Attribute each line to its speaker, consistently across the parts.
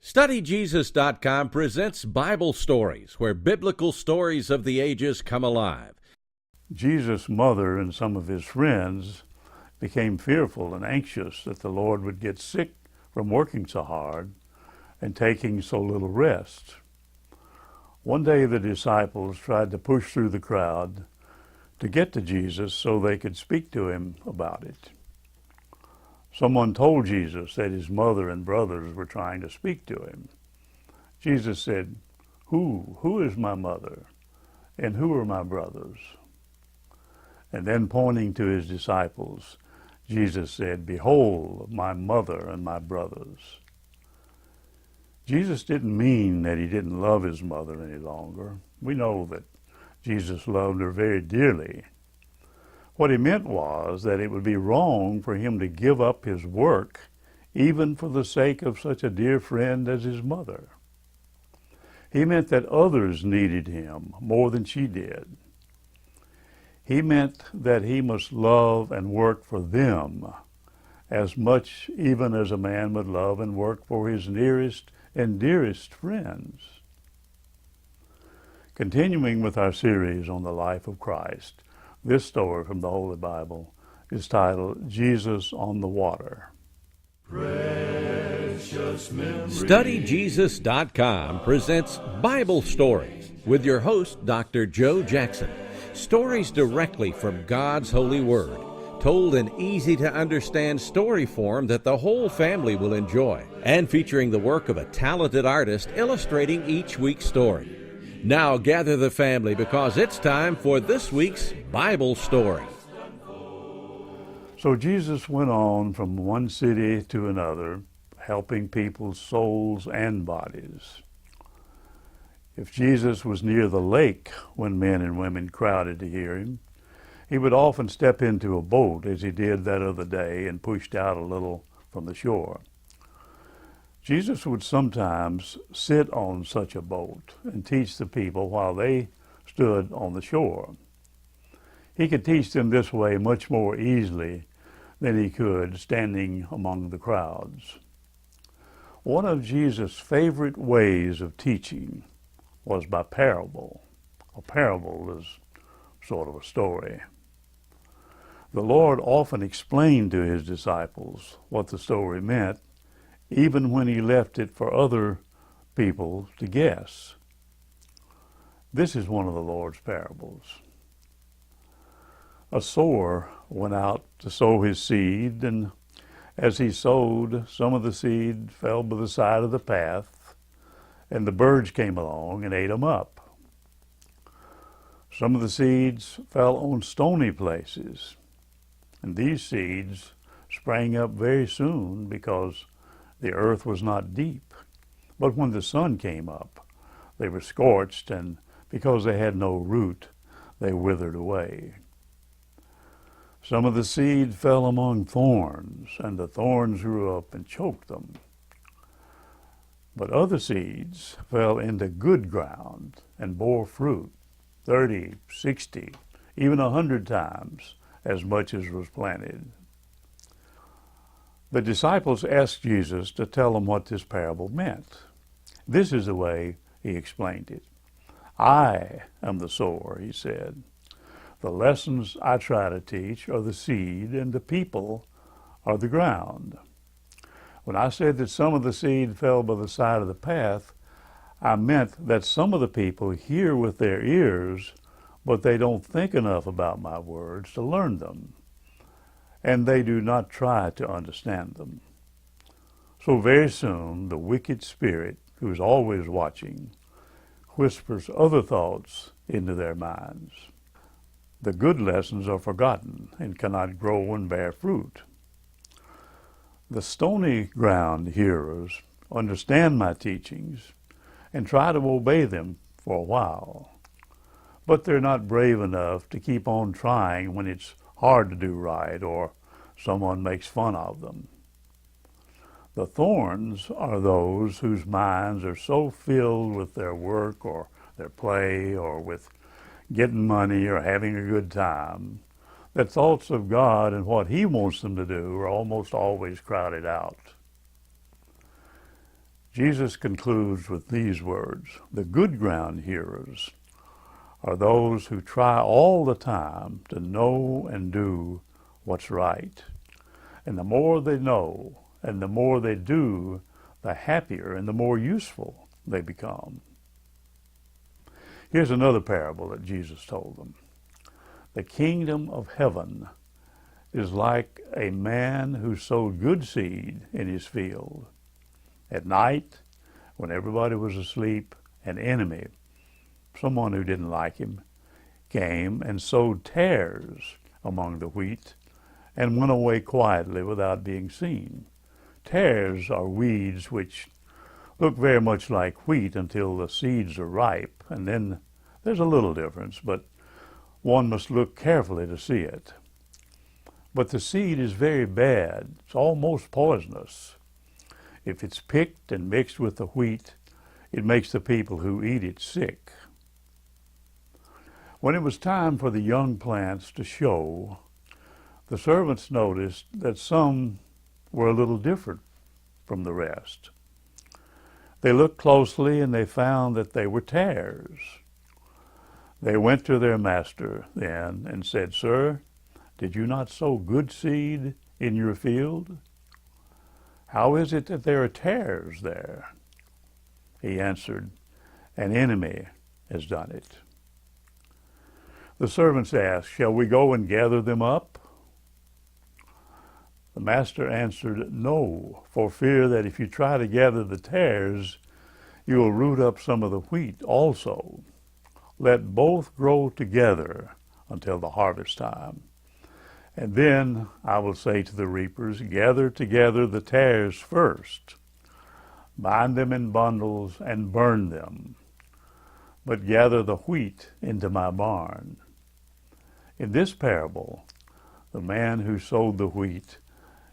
Speaker 1: StudyJesus.com presents Bible Stories, where biblical stories of the ages come alive.
Speaker 2: Jesus' mother and some of his friends became fearful and anxious that the Lord would get sick from working so hard and taking so little rest. One day the disciples tried to push through the crowd to get to Jesus so they could speak to him about it. Someone told Jesus that his mother and brothers were trying to speak to him. Jesus said, Who is my mother? And who are my brothers? And then pointing to his disciples, Jesus said, Behold, my mother and my brothers. Jesus didn't mean that he didn't love his mother any longer. We know that Jesus loved her very dearly. What he meant was that it would be wrong for him to give up his work, even for the sake of such a dear friend as his mother. He meant that others needed him more than she did. He meant that he must love and work for them as much even as a man would love and work for his nearest and dearest friends. Continuing with our series on the life of Christ, this story from the Holy Bible is titled Jesus on the Water.
Speaker 1: StudyJesus.com presents Bible Stories with your host, Dr. Joe Jackson. Stories directly from God's holy word, told in easy-to-understand story form that the whole family will enjoy, and featuring the work of a talented artist illustrating each week's story. Now gather the family because it's time for this week's Bible story.
Speaker 2: So Jesus went on from one city to another, helping people's souls and bodies. If Jesus was near the lake when men and women crowded to hear him, he would often step into a boat as he did that other day and pushed out a little from the shore. Jesus would sometimes sit on such a boat and teach the people while they stood on the shore. He could teach them this way much more easily than he could standing among the crowds. One of Jesus' favorite ways of teaching was by parable. A parable is sort of a story. The Lord often explained to his disciples what the story meant, even when he left it for other people to guess. This is one of the Lord's parables. A sower went out to sow his seed, and as he sowed, some of the seed fell by the side of the path, and the birds came along and ate them up. Some of the seeds fell on stony places, and these seeds sprang up very soon because the earth was not deep. But when the sun came up, they were scorched, and because they had no root, they withered away. Some of the seed fell among thorns, and the thorns grew up and choked them. But other seeds fell into good ground and bore fruit, 30, 60, even 100 times as much as was planted. The disciples asked Jesus to tell them what this parable meant. This is the way he explained it. I am the sower, he said. The lessons I try to teach are the seed, and the people are the ground. When I said that some of the seed fell by the side of the path, I meant that some of the people hear with their ears, but they don't think enough about my words to learn them, and they do not try to understand them. So very soon the wicked spirit, who is always watching, whispers other thoughts into their minds. The good lessons are forgotten and cannot grow and bear fruit. The stony ground hearers understand my teachings and try to obey them for a while, but they're not brave enough to keep on trying when it's hard to do right or someone makes fun of them. The thorns are those whose minds are so filled with their work or their play or with getting money or having a good time that thoughts of God and what he wants them to do are almost always crowded out. Jesus concludes with these words: the good ground hearers are those who try all the time to know and do what's right. And the more they know and the more they do, the happier and the more useful they become. Here's another parable that Jesus told them. The kingdom of heaven is like a man who sowed good seed in his field. At night, when everybody was asleep, an enemy, someone who didn't like him, came and sowed tares among the wheat and went away quietly without being seen. Tares are weeds which look very much like wheat until the seeds are ripe, and then there's a little difference, but one must look carefully to see it. But the seed is very bad. It's almost poisonous. If it's picked and mixed with the wheat, it makes the people who eat it sick. When it was time for the young plants to show, the servants noticed that some were a little different from the rest. They looked closely and they found that they were tares. They went to their master then and said, "Sir, did you not sow good seed in your field? How is it that there are tares there?" He answered, "An enemy has done it." The servants asked, "Shall we go and gather them up?" The master answered, "No, for fear that if you try to gather the tares, you will root up some of the wheat also. Let both grow together until the harvest time. And then I will say to the reapers, gather together the tares first, bind them in bundles and burn them, but gather the wheat into my barn." In this parable, the man who sowed the wheat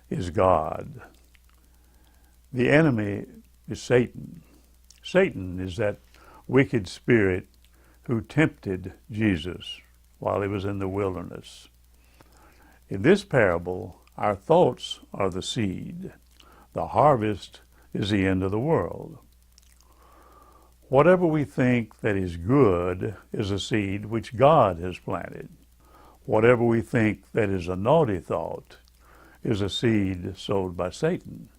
Speaker 2: is God. The enemy is Satan. Satan is that wicked spirit who tempted Jesus while he was in the wilderness. In this parable, our thoughts are the seed. The harvest is the end of the world. Whatever we think that is good is a seed which God has planted. Whatever we think that is a naughty thought is a seed sowed by Satan.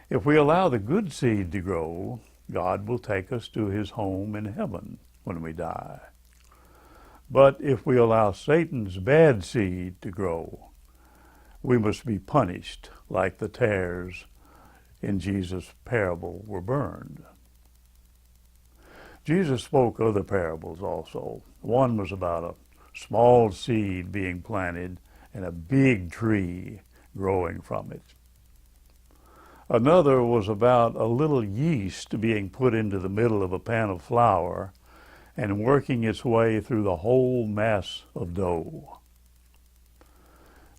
Speaker 2: If we allow the good seed to grow, God will take us to his home in heaven when we die. But if we allow Satan's bad seed to grow, we must be punished like the tares in Jesus' parable were burned. Jesus spoke other parables also. One was about a small seed being planted and a big tree growing from it. Another was about a little yeast being put into the middle of a pan of flour and working its way through the whole mass of dough.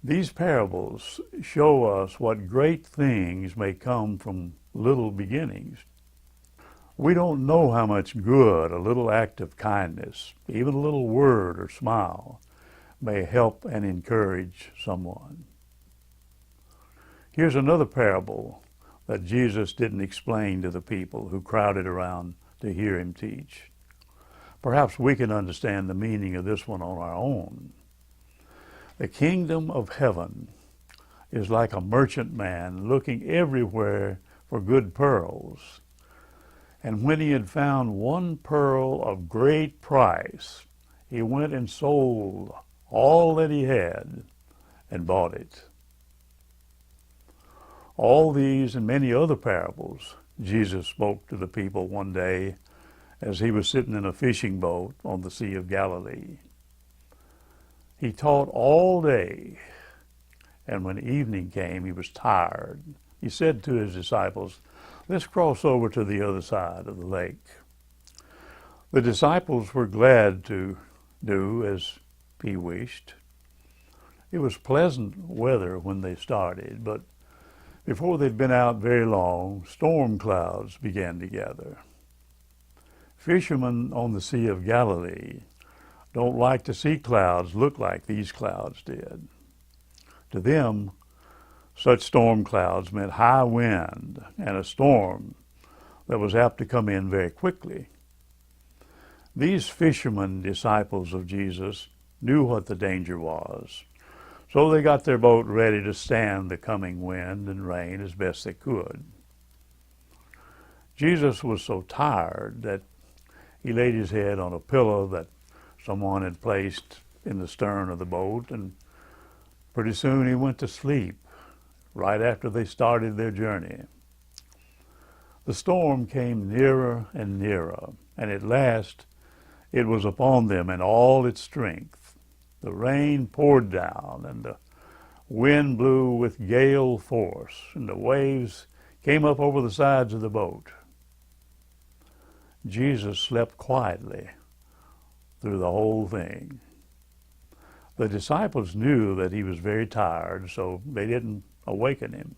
Speaker 2: These parables show us what great things may come from little beginnings. We don't know how much good a little act of kindness, even a little word or smile, may help and encourage someone. Here's another parable that Jesus didn't explain to the people who crowded around to hear him teach. Perhaps we can understand the meaning of this one on our own. The kingdom of heaven is like a merchantman looking everywhere for good pearls. And when he had found one pearl of great price, he went and sold all that he had and bought it. All these and many other parables Jesus spoke to the people one day as he was sitting in a fishing boat on the Sea of Galilee. He taught all day, and when evening came, he was tired. He said to his disciples, "Let's cross over to the other side of the lake." The disciples were glad to do as he wished. It was pleasant weather when they started, but before they'd been out very long, storm clouds began to gather. Fishermen on the Sea of Galilee don't like to see clouds look like these clouds did. To them, Such storm clouds meant high wind and a storm that was apt to come in very quickly. These fishermen, disciples of Jesus, knew what the danger was, so they got their boat ready to stand the coming wind and rain as best they could. Jesus was so tired that he laid his head on a pillow that someone had placed in the stern of the boat, and pretty soon he went to sleep right after they started their journey. The storm came nearer and nearer, and at last it was upon them in all its strength. The rain poured down, and the wind blew with gale force, and the waves came up over the sides of the boat. Jesus slept quietly through the whole thing. The disciples knew that he was very tired, so they didn't awaken him.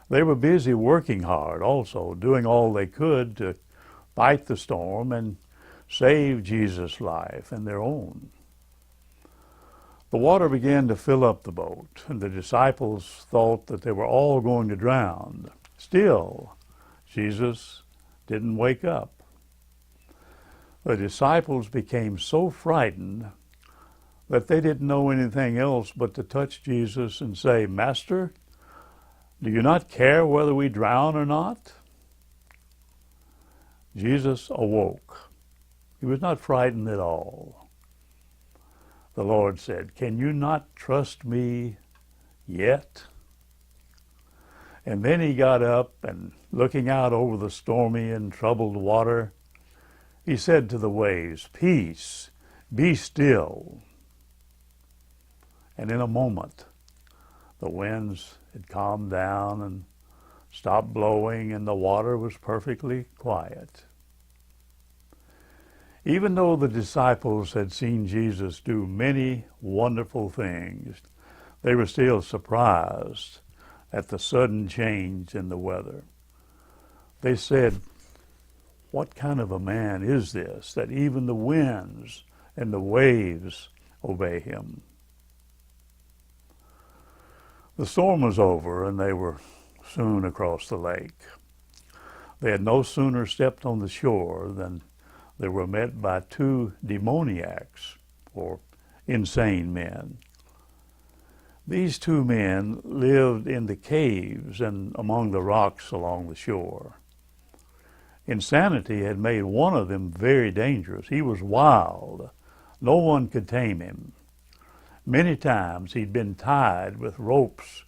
Speaker 2: They were busy working hard also, doing all they could to fight the storm and save Jesus' life and their own. The water began to fill up the boat, and the disciples thought that they were all going to drown. Still, Jesus didn't wake up. The disciples became so frightened that they didn't know anything else but to touch Jesus and say, "Master, do you not care whether we drown or not?" Jesus awoke. He was not frightened at all. The Lord said, "Can you not trust me yet?" And then he got up, and looking out over the stormy and troubled water, he said to the waves, "Peace, be still." And in a moment, the winds had calmed down and stopped blowing, and the water was perfectly quiet. Even though the disciples had seen Jesus do many wonderful things, they were still surprised at the sudden change in the weather. They said, "What kind of a man is this, that even the winds and the waves obey him?" The storm was over, and they were soon across the lake. They had no sooner stepped on the shore than they were met by two demoniacs, or insane men. These two men lived in the caves and among the rocks along the shore. Insanity had made one of them very dangerous. He was wild. No one could tame him. Many times he'd been tied with ropes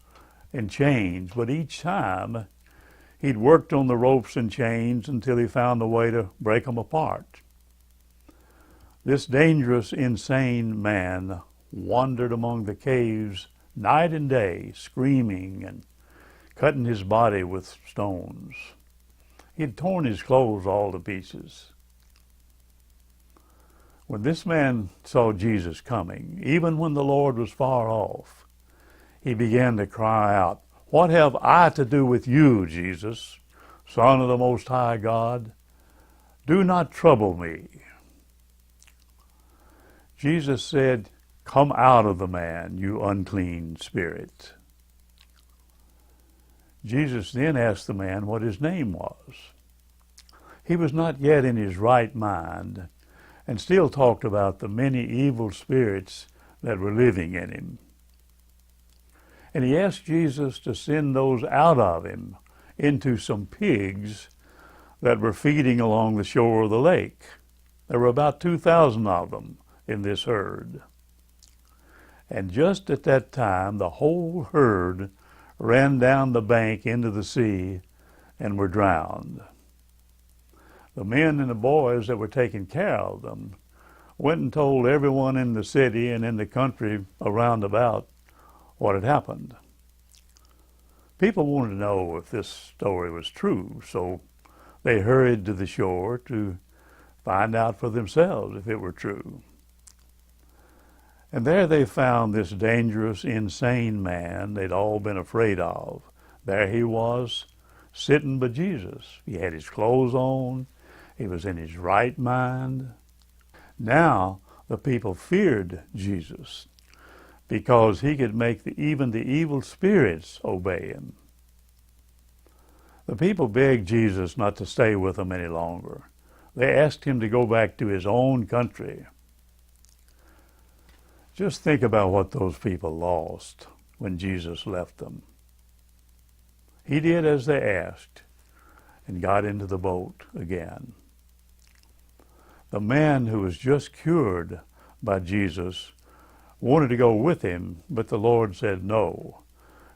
Speaker 2: and chains, but each time he'd worked on the ropes and chains until he found a way to break them apart. This dangerous, insane man wandered among the caves night and day, screaming and cutting his body with stones. He had torn his clothes all to pieces. When this man saw Jesus coming, even when the Lord was far off, he began to cry out, "What have I to do with you, Jesus, Son of the Most High God? Do not trouble me." Jesus said, "Come out of the man, you unclean spirit." Jesus then asked the man what his name was. He was not yet in his right mind and still talked about the many evil spirits that were living in him. And he asked Jesus to send those out of him into some pigs that were feeding along the shore of the lake. There were about 2,000 of them in this herd. And just at that time, the whole herd ran down the bank into the sea and were drowned. The men and the boys that were taking care of them went and told everyone in the city and in the country around about what had happened. People wanted to know if this story was true, so they hurried to the shore to find out for themselves if it were true. And there they found this dangerous, insane man they'd all been afraid of. There he was, sitting by Jesus. He had his clothes on. He was in his right mind. Now the people feared Jesus. because he could make even the evil spirits obey him. The people begged Jesus not to stay with them any longer. They asked him to go back to his own country. Just think about what those people lost when Jesus left them. He did as they asked and got into the boat again. The man who was just cured by Jesus wanted to go with him, but the Lord said, no.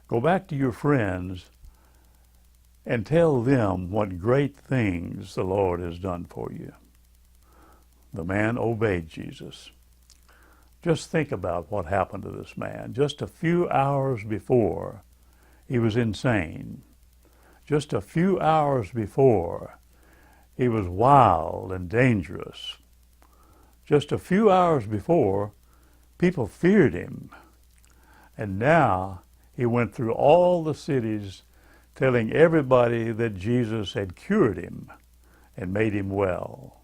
Speaker 2: Go back to your friends and tell them what great things the Lord has done for you. The man obeyed Jesus. Just think about what happened to this man. Just a few hours before, he was insane. Just a few hours before, he was wild and dangerous. Just a few hours before, people feared him. And now he went through all the cities telling everybody that Jesus had cured him and made him well.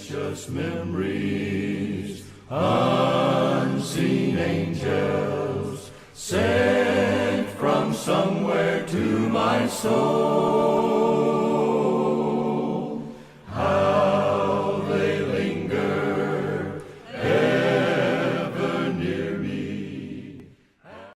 Speaker 3: Precious memories, unseen angels, sent from somewhere to my soul.